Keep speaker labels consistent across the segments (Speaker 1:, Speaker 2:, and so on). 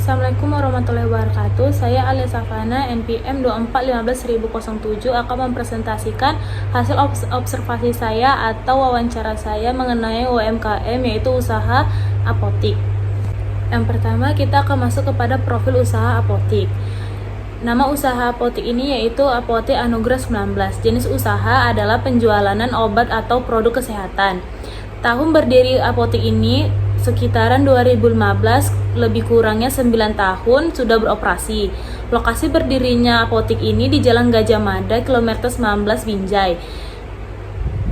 Speaker 1: Assalamualaikum warahmatullahi wabarakatuh. Saya Alia Safana, NPM 2415007 akan mempresentasikan hasil observasi saya atau wawancara saya mengenai UMKM, yaitu usaha apotik. Yang pertama, kita akan masuk kepada profil usaha apotik. Nama usaha apotik ini yaitu Apotek Anugrah 19. Jenis usaha adalah penjualan obat atau produk kesehatan. Tahun berdiri apotik ini sekitaran 2015, lebih kurangnya 9 tahun sudah beroperasi. Lokasi berdirinya apotik ini di Jalan Gajah Mada, kilometer 19 Binjai.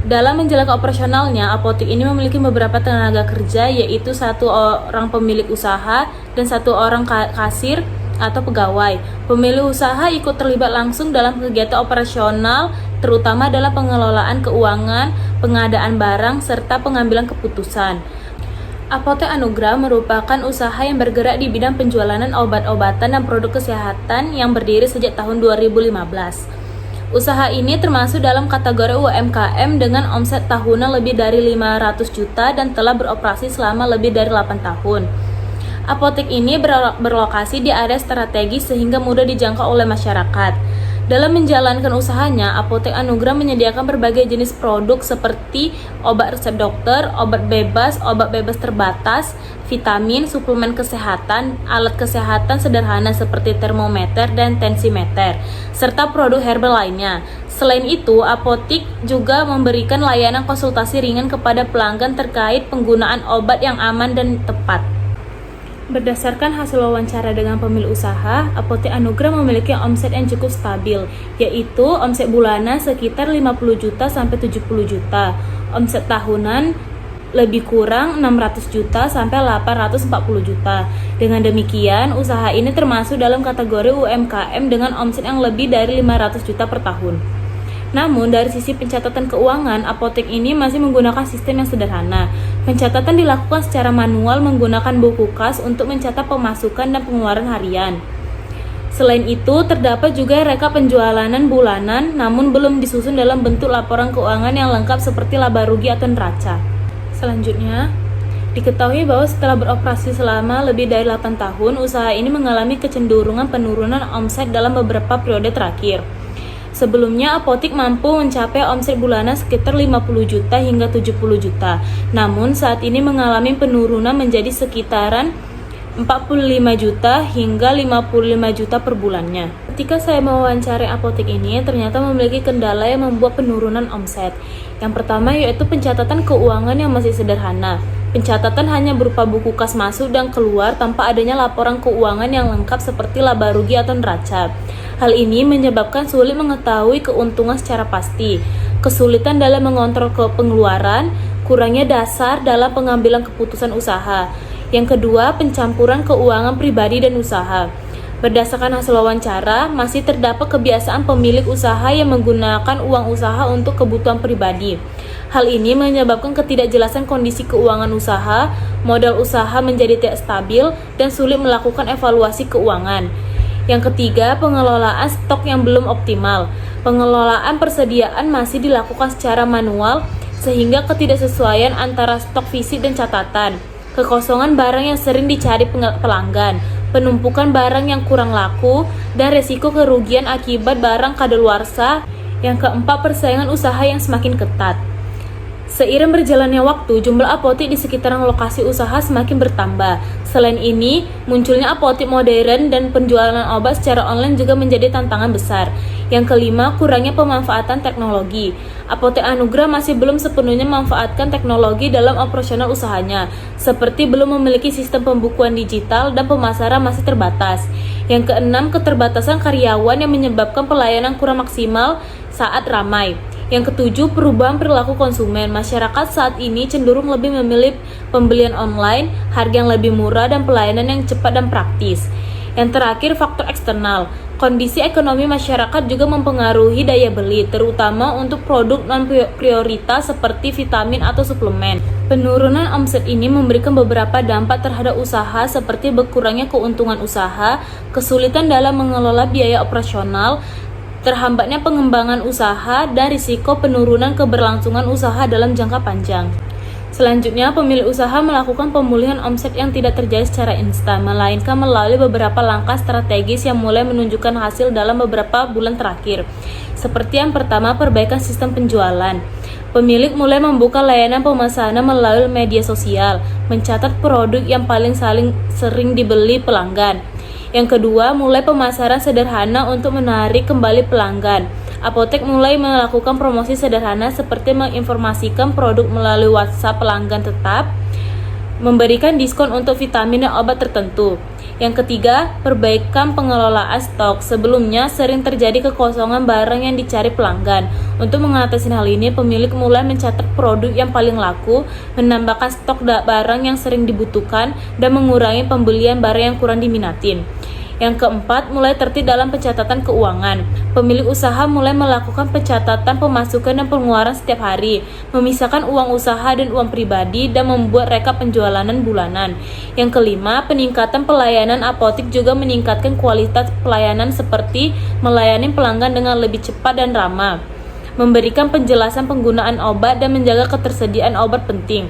Speaker 1: Dalam menjalankan operasionalnya, apotik ini memiliki beberapa tenaga kerja, yaitu 1 orang pemilik usaha dan 1 orang kasir atau pegawai. Pemilik usaha ikut terlibat langsung dalam kegiatan operasional, terutama dalam pengelolaan keuangan, pengadaan barang, serta pengambilan keputusan. Apotek Anugrah merupakan usaha yang bergerak di bidang penjualan obat-obatan dan produk kesehatan yang berdiri sejak tahun 2015. Usaha ini termasuk dalam kategori UMKM dengan omset tahunan lebih dari 500 juta dan telah beroperasi selama lebih dari 8 tahun. Apotek ini berlokasi di area strategis sehingga mudah dijangkau oleh masyarakat. Dalam menjalankan usahanya, Apotek Anugrah menyediakan berbagai jenis produk seperti obat resep dokter, obat bebas terbatas, vitamin, suplemen kesehatan, alat kesehatan sederhana seperti termometer dan tensimeter, serta produk herbal lainnya. Selain itu, apotek juga memberikan layanan konsultasi ringan kepada pelanggan terkait penggunaan obat yang aman dan tepat. Berdasarkan hasil wawancara dengan pemilik usaha, Apotek Anugrah memiliki omset yang cukup stabil, yaitu omset bulanan sekitar 50 juta sampai 70 juta, omset tahunan lebih kurang 600 juta sampai 840 juta. Dengan demikian, usaha ini termasuk dalam kategori UMKM dengan omset yang lebih dari 500 juta per tahun. Namun, dari sisi pencatatan keuangan, apotek ini masih menggunakan sistem yang sederhana. Pencatatan dilakukan secara manual menggunakan buku kas untuk mencatat pemasukan dan pengeluaran harian. Selain itu, terdapat juga rekap penjualan bulanan, namun belum disusun dalam bentuk laporan keuangan yang lengkap seperti laba rugi atau neraca. Selanjutnya, diketahui bahwa setelah beroperasi selama lebih dari 8 tahun, usaha ini mengalami kecenderungan penurunan omset dalam beberapa periode terakhir. Sebelumnya, apotek mampu mencapai omset bulanan sekitar 50 juta hingga 70 juta. Namun, saat ini mengalami penurunan menjadi sekitaran 45 juta hingga 55 juta per bulannya. Ketika saya mewawancari apotek ini, ternyata memiliki kendala yang membuat penurunan omset. Yang pertama yaitu pencatatan keuangan yang masih sederhana. Pencatatan hanya berupa buku kas masuk dan keluar tanpa adanya laporan keuangan yang lengkap seperti laba rugi atau neraca. Hal ini menyebabkan sulit mengetahui keuntungan secara pasti, kesulitan dalam mengontrol pengeluaran, kurangnya dasar dalam pengambilan keputusan usaha. Yang kedua, pencampuran keuangan pribadi dan usaha. Berdasarkan hasil wawancara, masih terdapat kebiasaan pemilik usaha yang menggunakan uang usaha untuk kebutuhan pribadi. Hal ini menyebabkan ketidakjelasan kondisi keuangan usaha, modal usaha menjadi tidak stabil, dan sulit melakukan evaluasi keuangan. Yang ketiga, pengelolaan stok yang belum optimal. Pengelolaan persediaan masih dilakukan secara manual, sehingga ketidaksesuaian antara stok fisik dan catatan. Kekosongan barang yang sering dicari pelanggan, penumpukan barang yang kurang laku, dan resiko kerugian akibat barang kadaluarsa. Yang keempat, persaingan usaha yang semakin ketat. Seiring berjalannya waktu, jumlah apotek di sekitaran lokasi usaha semakin bertambah. Selain ini, munculnya apotek modern dan penjualan obat secara online juga menjadi tantangan besar. Yang kelima, kurangnya pemanfaatan teknologi. Apotek Anugrah masih belum sepenuhnya memanfaatkan teknologi dalam operasional usahanya, seperti belum memiliki sistem pembukuan digital dan pemasaran masih terbatas. Yang keenam, keterbatasan karyawan yang menyebabkan pelayanan kurang maksimal saat ramai. Yang ketujuh, perubahan perilaku konsumen. Masyarakat saat ini cenderung lebih memilih pembelian online, harga yang lebih murah, dan pelayanan yang cepat dan praktis. Yang terakhir, faktor eksternal. Kondisi ekonomi masyarakat juga mempengaruhi daya beli, terutama untuk produk non-prioritas seperti vitamin atau suplemen. Penurunan omset ini memberikan beberapa dampak terhadap usaha seperti berkurangnya keuntungan usaha, kesulitan dalam mengelola biaya operasional, terhambatnya pengembangan usaha, dan risiko penurunan keberlangsungan usaha dalam jangka panjang. Selanjutnya, pemilik usaha melakukan pemulihan omset yang tidak terjadi secara instan, melainkan melalui beberapa langkah strategis yang mulai menunjukkan hasil dalam beberapa bulan terakhir. Seperti yang pertama, perbaikan sistem penjualan. Pemilik mulai membuka layanan pemesanan melalui media sosial, mencatat produk yang paling sering dibeli pelanggan. Yang kedua, mulai pemasaran sederhana untuk menarik kembali pelanggan. Apotek mulai melakukan promosi sederhana seperti menginformasikan produk melalui WhatsApp pelanggan tetap, memberikan diskon untuk vitamin dan obat tertentu. Yang ketiga, perbaikan pengelolaan stok. Sebelumnya sering terjadi kekosongan barang yang dicari pelanggan. Untuk mengatasi hal ini, pemilik mulai mencatat produk yang paling laku, menambahkan stok barang yang sering dibutuhkan, dan mengurangi pembelian barang yang kurang diminatin. Yang keempat, mulai tertib dalam pencatatan keuangan. Pemilik usaha mulai melakukan pencatatan pemasukan dan pengeluaran setiap hari, memisahkan uang usaha dan uang pribadi, dan membuat rekap penjualan bulanan. Yang kelima, peningkatan pelayanan. Apotek juga meningkatkan kualitas pelayanan seperti melayani pelanggan dengan lebih cepat dan ramah, memberikan penjelasan penggunaan obat, dan menjaga ketersediaan obat penting.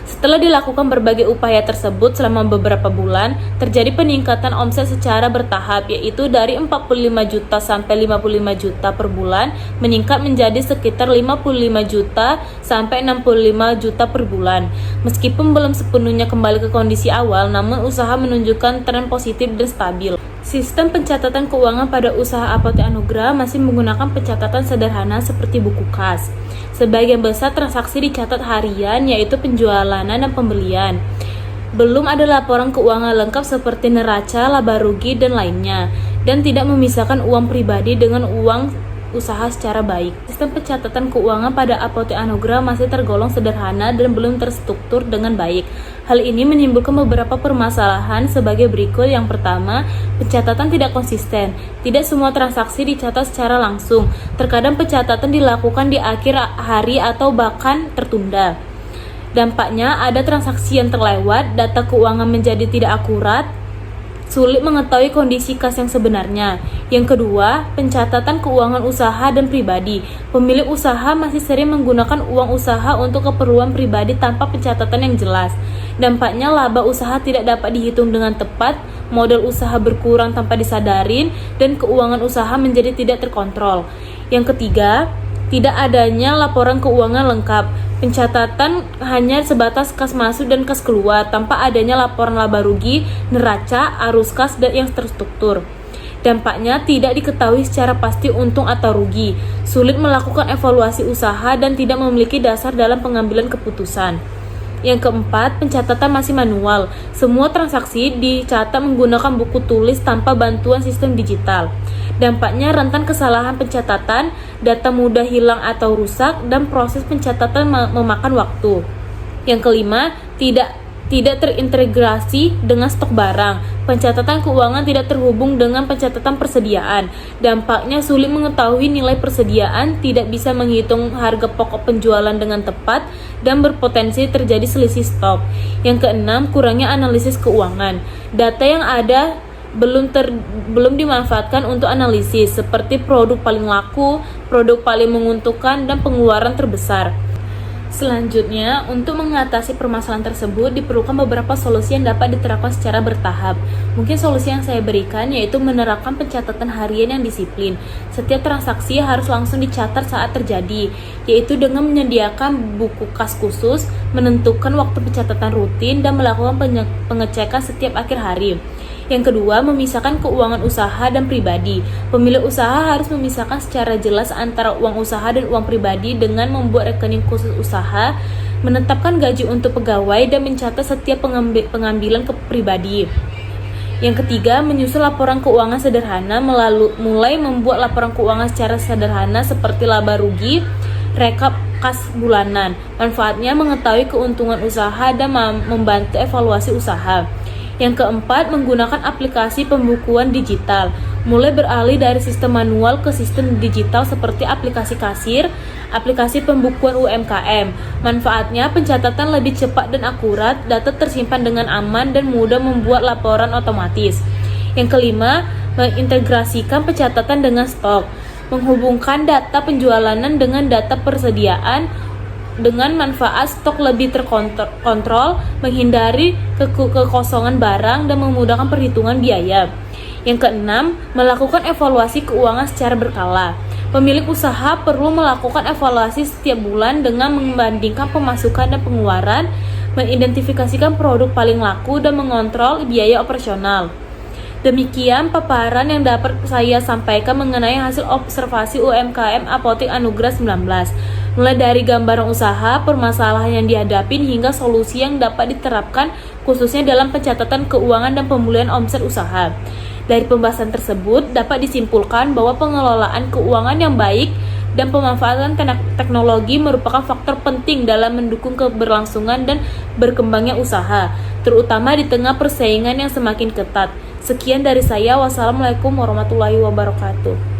Speaker 1: Setelah dilakukan berbagai upaya tersebut selama beberapa bulan, terjadi peningkatan omset secara bertahap, yaitu dari 45 juta sampai 55 juta per bulan, meningkat menjadi sekitar 55 juta sampai 65 juta per bulan. Meskipun belum sepenuhnya kembali ke kondisi awal, namun usaha menunjukkan tren positif dan stabil. Sistem pencatatan keuangan pada usaha Apotek Anugrah masih menggunakan pencatatan sederhana seperti buku kas. Sebagian besar transaksi dicatat harian, yaitu penjualan dan pembelian. Belum ada laporan keuangan lengkap seperti neraca, laba rugi, dan lainnya, dan tidak memisahkan uang pribadi dengan uang usaha secara baik. Sistem pencatatan keuangan pada Apotek Anugrah masih tergolong sederhana dan belum terstruktur dengan baik. Hal ini menimbulkan beberapa permasalahan sebagai berikut. Yang pertama, pencatatan tidak konsisten. Tidak semua transaksi dicatat secara langsung. Terkadang pencatatan dilakukan di akhir hari atau bahkan tertunda. Dampaknya, ada transaksi yang terlewat, data keuangan menjadi tidak akurat, sulit mengetahui kondisi kas yang sebenarnya. Yang kedua, pencatatan keuangan usaha dan pribadi. Pemilik usaha masih sering menggunakan uang usaha untuk keperluan pribadi tanpa pencatatan yang jelas. Dampaknya, laba usaha tidak dapat dihitung dengan tepat, modal usaha berkurang tanpa disadarin, dan keuangan usaha menjadi tidak terkontrol. Yang ketiga, tidak adanya laporan keuangan lengkap. Pencatatan hanya sebatas kas masuk dan kas keluar, tanpa adanya laporan laba rugi, neraca, arus kas, dan yang terstruktur. Dampaknya, tidak diketahui secara pasti untung atau rugi, sulit melakukan evaluasi usaha, dan tidak memiliki dasar dalam pengambilan keputusan. Yang keempat, pencatatan masih manual. Semua transaksi dicatat menggunakan buku tulis tanpa bantuan sistem digital. Dampaknya, rentan kesalahan pencatatan, data mudah hilang atau rusak, dan proses pencatatan memakan waktu. Yang kelima, tidak terintegrasi dengan stok barang. Pencatatan keuangan tidak terhubung dengan pencatatan persediaan. Dampaknya, sulit mengetahui nilai persediaan, tidak bisa menghitung harga pokok penjualan dengan tepat, dan berpotensi terjadi selisih stok. Yang keenam, kurangnya analisis keuangan. Data yang ada belum dimanfaatkan untuk analisis, seperti produk paling laku, produk paling menguntungkan, dan pengeluaran terbesar. Selanjutnya, untuk mengatasi permasalahan tersebut diperlukan beberapa solusi yang dapat diterapkan secara bertahap. Mungkin solusi yang saya berikan yaitu menerapkan pencatatan harian yang disiplin. Setiap transaksi harus langsung dicatat saat terjadi, yaitu dengan menyediakan buku kas khusus, menentukan waktu pencatatan rutin, dan melakukan pengecekan setiap akhir hari. Yang kedua, memisahkan keuangan usaha dan pribadi. Pemilik usaha harus memisahkan secara jelas antara uang usaha dan uang pribadi dengan membuat rekening khusus usaha, menetapkan gaji untuk pegawai, dan mencatat setiap pengambilan ke pribadi. Yang ketiga, menyusun laporan keuangan sederhana, mulai membuat laporan keuangan secara sederhana seperti laba rugi, rekap kas bulanan. Manfaatnya mengetahui keuntungan usaha dan membantu evaluasi usaha. Yang keempat, menggunakan aplikasi pembukuan digital. Mulai beralih dari sistem manual ke sistem digital seperti aplikasi kasir, aplikasi pembukuan UMKM. Manfaatnya, pencatatan lebih cepat dan akurat, data tersimpan dengan aman, dan mudah membuat laporan otomatis. Yang kelima, mengintegrasikan pencatatan dengan stok. Menghubungkan data penjualan dengan data persediaan dengan manfaat stok lebih terkontrol, menghindari kekosongan barang, dan memudahkan perhitungan biaya. Yang keenam, melakukan evaluasi keuangan secara berkala. Pemilik usaha perlu melakukan evaluasi setiap bulan dengan membandingkan pemasukan dan pengeluaran, mengidentifikasikan produk paling laku, dan mengontrol biaya operasional. Demikian paparan yang dapat saya sampaikan mengenai hasil observasi UMKM Apotek Anugerah 19. Mulai dari gambaran usaha, permasalahan yang dihadapi, hingga solusi yang dapat diterapkan khususnya dalam pencatatan keuangan dan pemulihan omset usaha. Dari pembahasan tersebut dapat disimpulkan bahwa pengelolaan keuangan yang baik dan pemanfaatan teknologi merupakan faktor penting dalam mendukung keberlangsungan dan berkembangnya usaha, terutama di tengah persaingan yang semakin ketat. Sekian dari saya. Wassalamualaikum warahmatullahi wabarakatuh.